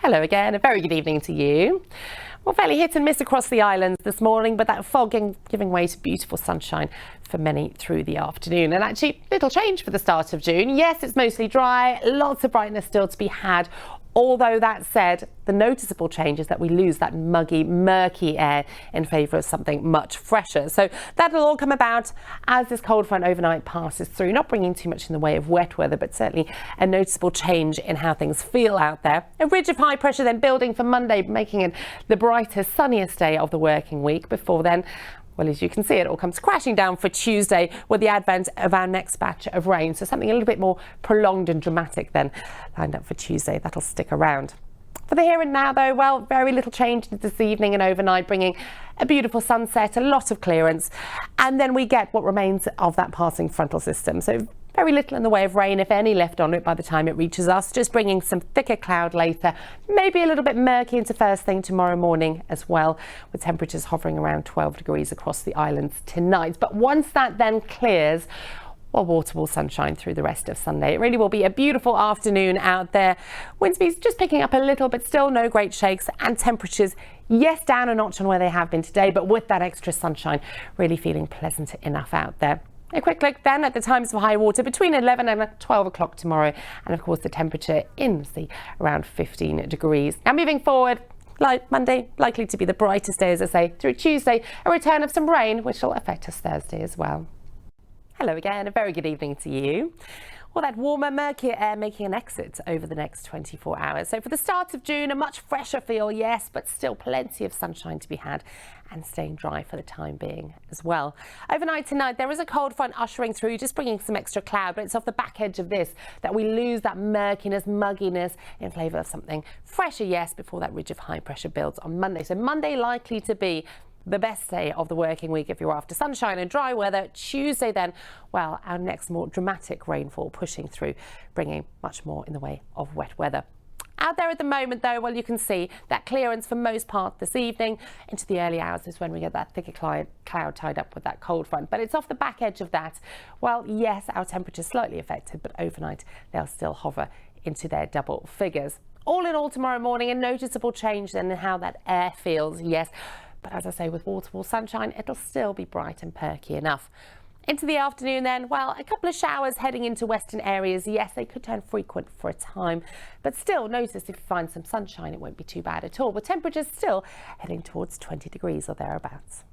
Hello again, a very good evening to you. Well, fairly hit and miss across the islands this morning, but that fog giving way to beautiful sunshine for many through the afternoon. And actually, little change for the start of June. Yes, it's mostly dry, lots of brightness still to be had. Although that said, the noticeable change is that we lose that muggy, murky air in favour of something much fresher. So that'll all come about as this cold front overnight passes through, not bringing too much in the way of wet weather, but certainly a noticeable change in how things feel out there. A ridge of high pressure then building for Monday, making it the brightest, sunniest day of the working week. Before then, well, as you can see, it all comes crashing down for Tuesday with the advent of our next batch of rain. So something a little bit more prolonged and dramatic then lined up for Tuesday. That'll stick around. For the here and now, though, well, very little change this evening and overnight, bringing a beautiful sunset, a lot of clearance. And then we get what remains of that passing frontal system. So very little in the way of rain, if any, left on it by the time it reaches us, just bringing some thicker cloud later, maybe a little bit murky into first thing tomorrow morning as well, with temperatures hovering around 12 degrees across the islands tonight. But once that then clears, well, waterfall sunshine through the rest of Sunday. It really will be a beautiful afternoon out there. Wind speeds just picking up a little, but still no great shakes, and temperatures, yes, down a notch on where they have been today, but with that extra sunshine, really feeling pleasant enough out there. A quick look then at the times of high water between 11 and 12 o'clock tomorrow, and of course the temperature in the around 15 degrees. Now moving forward, like Monday, likely to be the brightest day, as I say, through Tuesday, a return of some rain, which will affect us Thursday as well. Hello again, a very good evening to you. Well, that warmer, murkier air making an exit over the next 24 hours. So for the start of June, a much fresher feel, yes, but still plenty of sunshine to be had and staying dry for the time being as well. Overnight tonight, there is a cold front ushering through, just bringing some extra cloud, but it's off the back edge of this that we lose that murkiness, mugginess in favour of something fresher, yes, before that ridge of high pressure builds on Monday. So Monday likely to be the best day of the working week if you're after sunshine and dry weather. Tuesday then, well, our next more dramatic rainfall pushing through, bringing much more in the way of wet weather. Out there at the moment, though, well, you can see that clearance for most part this evening into the early hours is when we get that thicker cloud tied up with that cold front. But it's off the back edge of that. Well, yes, our temperature's slightly affected, but overnight they'll still hover into their double figures. All in all, tomorrow morning, a noticeable change then in how that air feels, yes. But as I say, with waterfall sunshine, it'll still be bright and perky enough. Into the afternoon then, well, a couple of showers heading into western areas. Yes, they could turn frequent for a time, but still notice if you find some sunshine, it won't be too bad at all. With temperatures still heading towards 20 degrees or thereabouts.